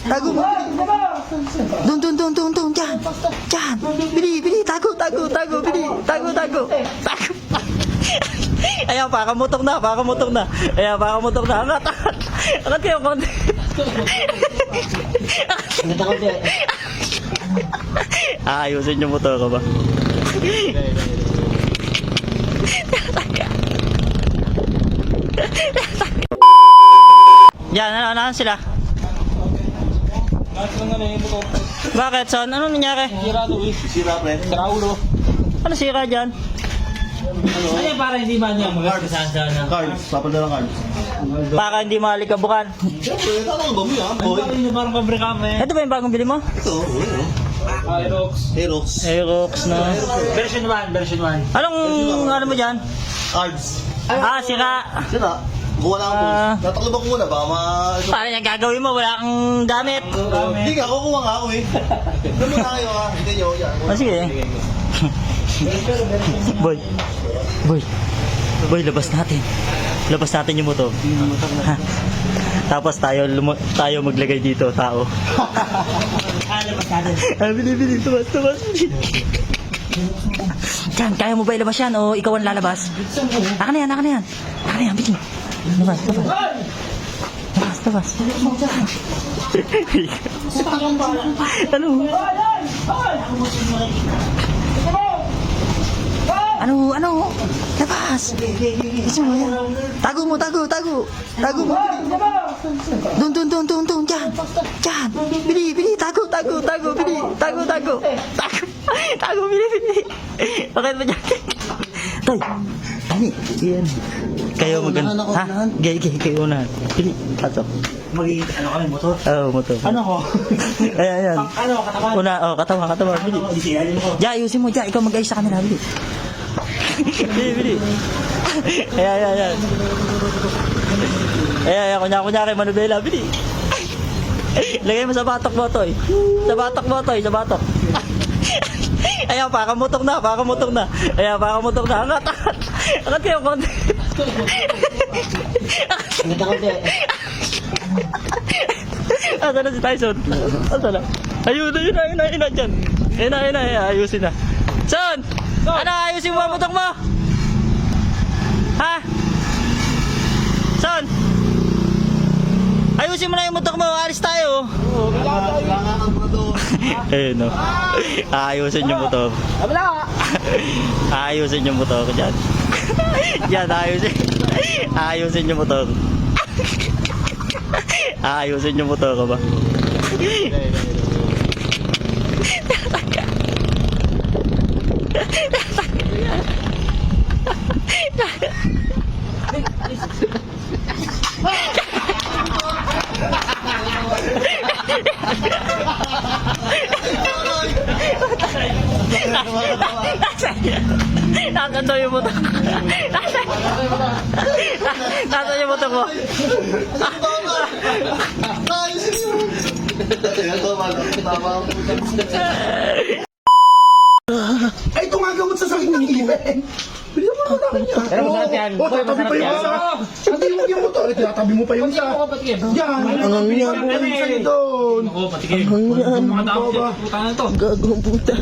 Tago mo. Doon. Diyan. Bili. Tago. Bili. Tago. Ayan, pakamutok na. Ayan, pakamutok na. Angat kayo konti. Ayusin yung motor ko ba? Yan, ano sila? Bakit, son? Ano nangyari? Sira, pre. Sira ulo. Ano sira dyan? Ano para hindi man niya magkasahan na? Cards. Papadala cards. Para hindi malikabukan. Siyempre, ano ba mo yan, boy? Parang pabrikame. Ito ba yung bagong bili mo? Ito, Aerox. Aerox na. Version 1. Anong ano mo dyan? Cards. Sira. Sira. Kuha lang ako. Nataklo ba muna? Baka Paano niya gagawin mo? Wala kang gamit. Hindi ka, kukuha nga ako eh. Doon muna kayo ha. Hindi nyo. Sige. Boy, labas natin yung motor. Ha? Tapos tayo maglagay dito, tao. Labas natin. Bili, tumas. Diyan, kaya mo ba ilabas yan o ikaw ang lalabas? Aka na yan, bili. Labas. Ano? Labas. Tago mo. Doon. Diyan. Bili. Tago. Bili. Tago. Bili. Bakit ba dyan? Tay. Ani. Yan. Kayo maganda. Ha? Kayo unahan. Bili. Pasok. Ano kami, motor? Oo, motor. Ano ko? Ayan. Ano, katawan? Katawa. Bili. Disiyalin ko. Diyan, ayusin mo. Diyan, ikaw mag-ayos sa kanila. Bili. Bili. Ayan. Kunyari, manubela. Bili. Lagay mo sa batok mo, Toy. Sa batok. Ayan, pakamutok na. Ayan, pakamutok na. Angat kayo konti. Asa na si Tyson? Asa na? Ayun na dyan. Ayun na, ayusin na. Son! Ano, ayusin mo ang motor mo? Ha? Son! Ayusin mo na yung motor mo, alis tayo. Ayun no. Ayusin yung motor. Ayusin yung motor ko dyan. Yan, ayusin yung motor. Ayusin yung motor ko ba? Nasaan yung motor? Nasaan yung motor mo? Ay, tumagamot sa sakit ng iben. Bili mo na namin yan. Pero masarap yan. O, tatabi pa yung isa. Hindi mo yung motor. Tinatabi mo pa yung isa. Yan. Ang yan. Ang sa'yo doon. Ako, patikim. Mga tao, puta na to. Gagawang puta.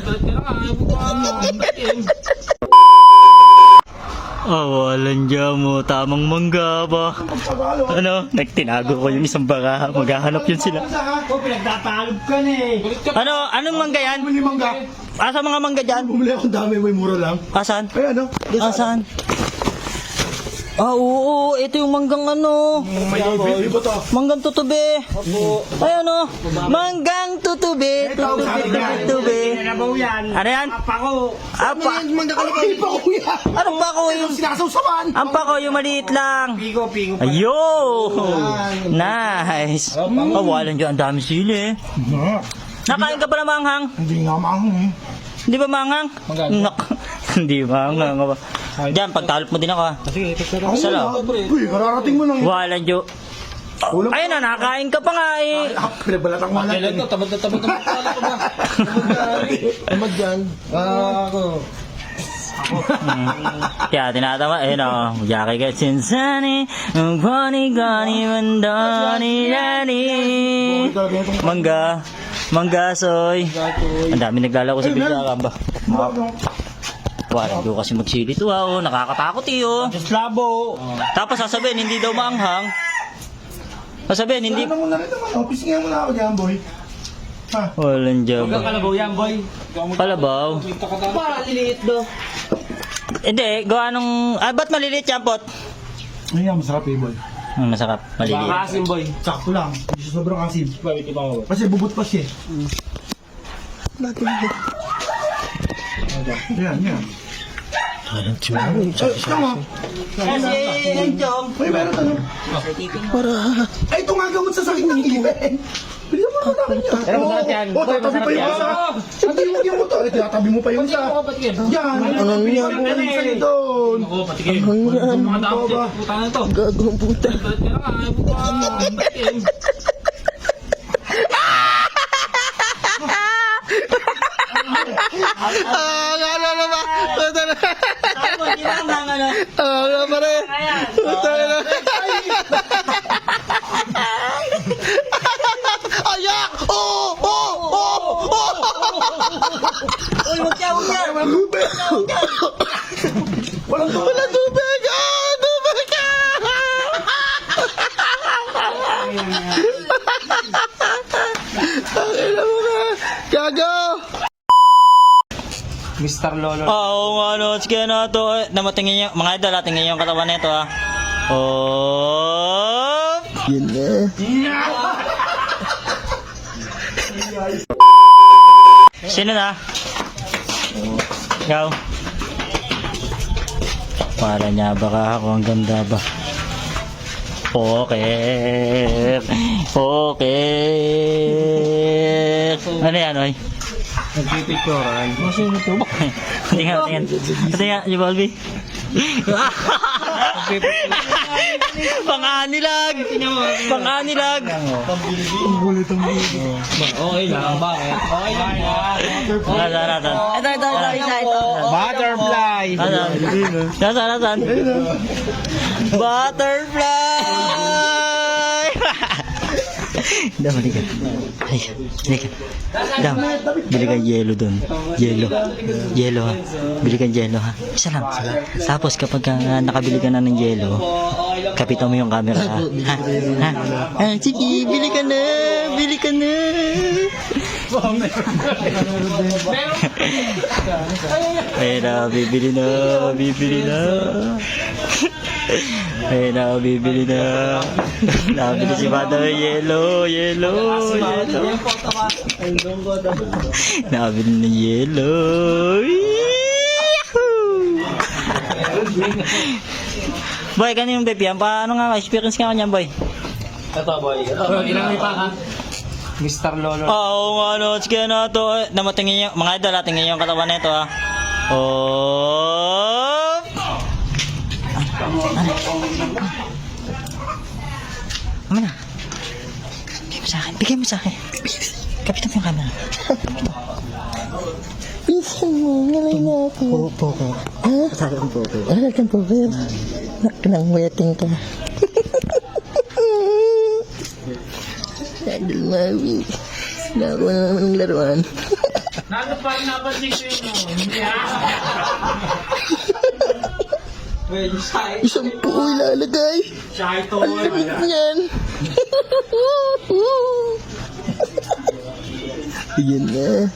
Walang dyan mo. Tamang mangga ba? Ano? Nagtinago ko yung isang baka. Maghahanap yun sila. Ako, pinagtatalog ka na eh. Anong mangga yan? Bumili mangga. Asa mga mangga dyan? Bumili akong dami. May mura lang. Asan? Ay, ano? Asan? Oo, ito yung manggang ano. May bili ba to? Manggang tutube. Ay ano? Manggang tutube. Tutube. Nabaw yan. Ano yan? Pako. Apa? Mangga ka lang. Ay, pa kuya. Anong pako yung? Sinasawsawan. Ang pako yung maliit lang. Pigo. Ayun! Nice! Walang dyan, ang dami sili. Nakain ka pala manghang? Hindi nga maangang eh. Hindi ba manghang? Hindi manghang. Diyan, pagtalop mo din ako. Sige, Sarap. Uy, kararating mo lang. Walang dyan. Ayun na, nakain ka pa nga eh. Pinabalatang mo lang. Kailan to? Tamad na pala ko ba? Tamad yan. Ako. Kaya tinatama, eh no, Jackie gets insani, Bonnie Gani Mandani Yani. Mangga soy. Ang dami naglalako sa bigla ba? Wala doon kasi magsili to oh, nakakatakot iyo. Just labo. Tapos sasabihin hindi daw maanghang. Sasabihin hindi. Ano mo na rin naman, pisingin mo na ako dyan, boy. Ha? Walang job. Huwag kalabaw yan, boy. Palabaw. Para liliit do. Hindi, gawa nung... Ah, ba't maliliit yan, pot? Ay, masarap eh, boy. Masarap, maliliit. Asim, boy. Sakto lang, hindi siya sobrang asin. Bakit iba mo? Kasi bubot pa siya. Yan. Tama. Kasi, Jong. May meron ano? Ay, ito nga gamot sa sakit ng ngipin. Bili mo na namin yan. Pero masarap yan. Oh, tatabi pa yung isa. Hindi mo yung motor. Tatabi mo pa yung isa. Yan. Ano yan? Sa'yo doon. Ako, patikim. Mga dapat yan. Puta na to. Gagawang puta. Ba't ka na nga? Patikim. Ano na ba? Puta na. Tapos, hindi lang ano. Ano pa rin? Puta na. Ayak! Oh! Oh! Oh! Oh! Uy, huwag yan. Walang tubig. Walang tubig. Wala tubig! Ah! Tubig ka! Ang ina mo ka! Gago! Mr. Lolo. Oo nga, no. Sige na to. Namatingin yung... Mga idol, tingin yung katawan nito, ha. Oh! Yun na. Sino na? Ikaw? Para niya baka ako ang ganda ba? Okay. Ano yan, oy? Nagpipicturan. Tingnan. Tingnan, si Balbi. Pang-anilag! Pang-anilag! Okay lang. Bakit? Okay lang. Nasaan? Ito. Butterfly. Nasaan? Butterfly! Dam, halika. Halika. Dam, bili kang yelo dun. Yelo ha. Bili kang yelo ha. Isa lang. Tapos kapag nakabili ka na ng yelo, kapitan mo yung camera ha. Ha? Sige, bili ka na. Ayun na, bibili na. Ayun na, bibili na. Nabili si Madam yelo. Nabili na yelo. Boy, kanino yung baby yan? Paano nga, experience ka kanyan, boy? Ito, boy. Ito, ilang may paka? Mr. Lolo. Oo nga, no. Sige na to. Namatingin yung... Mga idol, tingin yung katawan nito, ha. Oh! Ano na? Bigay mo sa akin. Kapitan mo yung camera. Pinsan mo, ngalay na ako. Poko. Ha? Sabi ang poko. Ano kang poker? Nang weting ka. Idol Maui. Nakuha na naman ng laruan. Nalo pa rin napansin ko yun. Isang puo ilalagay. Shy to. Ang lamig niyan. Yan na.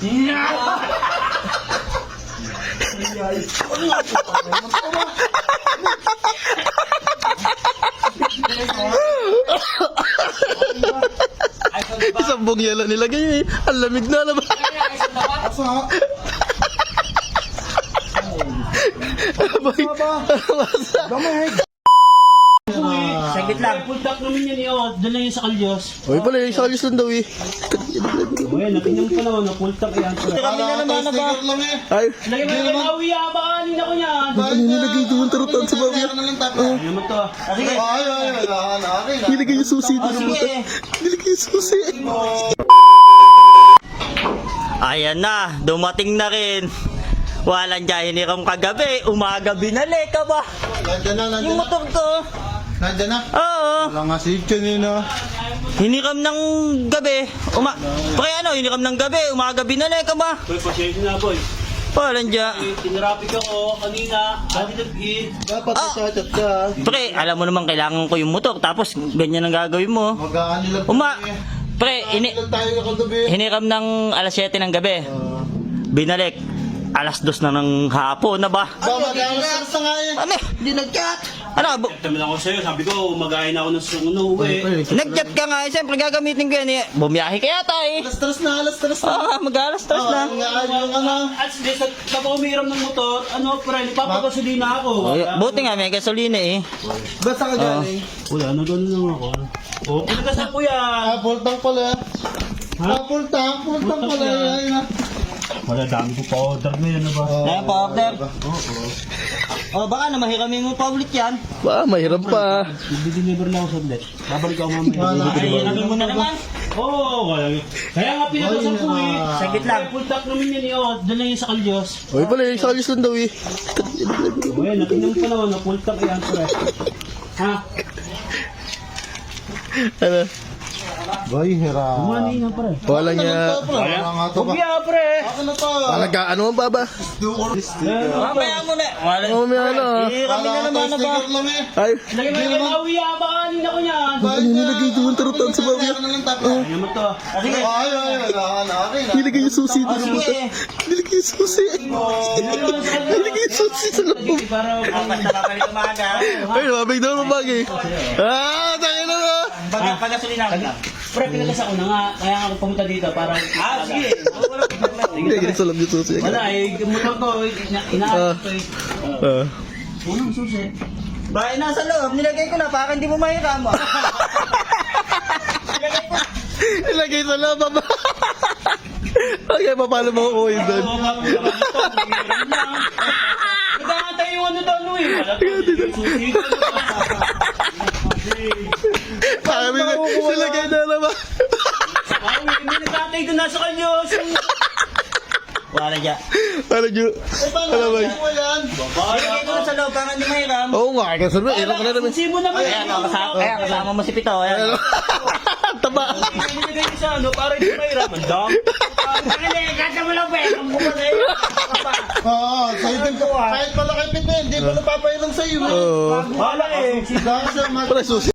Isang buong yelo nilagay eh. Ang lamig na naman. Asa? Damay. Saglit lang. Full duck naman yan eh. Doon lang yung sa kalyos. Uy pala, yung salis lang daw eh. Uy, nakinyang pala. Full duck yan. Kami na naman ba? Ay, Lagyan mo yung Maui ah. Baka kanina ko yan. ano nilagay doon tarutan sa bawi? Ano naman to? Sige. Nilagay yung susi doon. Sige. Nilagay yung susi. Ayan na, dumating na rin. Walang dyan, hinikam kagabi. Umaga binalik ka ba? Nandiyan na, Yung motor ko. Nandiyan na. Oo. Wala nga si kanina. Hinikam ng gabi. Pre, hinikam ng gabi. Umaga binalik ka ba? Boy, pasensya na, boy. Walang dyan. Tinrapik ako kanina. Dati nag-eat. Dapat nasa-chat ka. Pre, alam mo naman kailangan ko yung motor. Tapos ganyan ang gagawin mo. Mag-aani lang Pre, lang tayo kagabi. hinikam ng alas 7 ng gabi. Binalik. Alas 2 na ng hapon na ba? Ba, mag-aani sa nga eh. Ano? Hindi nag-chat. Ano? Taman ako sa'yo. Sabi ko, mag-ain ako ng uwi. Nag-chat ka nga eh. Siyempre gagamitin ko yan eh. Bumiyahe ka yata eh. Alas-tres na, alas-tres na. Mag-alas 3 na. Ang yung ano. At least, kapag umiram ng motor, pre, nagpapagasolina ako. Buti nga may gasolina eh. Basta ka galing. Wala, nagano lang ako. Oh, pinagasan ko yan. Full tank pala. Full tank pala. Ayun na. Wala, dami ko pa order ngayon, ba? Ayan pa order. Oh, baka na mahiramin mo pa ulit yan. Ba, mahirap pa. I-deliver lang ako sa ulit. Babalik ako mamaya. Ay, hiramin mo na naman. Oo, kaya nga pinagasan ko eh. Saglit lang. Full tank naman yan eh. Oh, dala yun sa kalyos. Uy pala, yung salis lang daw eh. Uy, natingnan mo pa naman na full tank yan, pre. Ha? Ano? Bay, hira. Umani nga, pre. Wala niya. Wala nga to ba? Huwag yan, pre. Akin na to. Ano ang baba? Mamaya mo na. Wala. Oh, may ano. Hiramin na naman na ba? Sticker lang eh. Ay, Lagay mo yung awi, baka nila ko yan. ano nilagay yung tarutan sa baba? Ano lang tapos. Ano mo to? Sige. Ay, akin. Nilagay yung susi Oh, dito. sige. Nilagay yung susi. Nilagay yung susi sa loob. Para Basta babalik umaga. Ay, mabig daw ng bagay. Ah, tayo na nga. Pagasolina ko lang. pre, pinagasan ko na nga. Kaya ako pumunta dito para... Sige. Wala problema. Hindi, ganito sa loob yung susi. Wala eh, motor ko, inaayos ko eh. Ah. Unang susi. Bahay nasa loob. Nilagay ko na para hindi mo mahiram mo. Nilagay ko. Ilagay sa loob, baba. Okay, paano mo kukuhin doon? Nagkakantay yung ano daw, Louie. Wala pa. Susi ko. Sabi na, silagay na naman. Ay, may nagkakantay doon nasa kanyo. Wala dyan. Ano, Ju? Ano ba? Nilagay ko na sa loob para hindi mahiram. Oo nga, kasi sabi, ilan ka na naman. Susi mo naman. Kaya kasama mo si Pito. Ayan. Ano? Taba. Nilagay ko sa ano, para hindi mahirap. Ang dami. Kata mo lang, pe. Ang bukas eh. Oo, sa'yo din po. Kahit pala kay Pete, hindi pala papailang sa'yo. Oo. Wala eh. Dahil sa Para susi.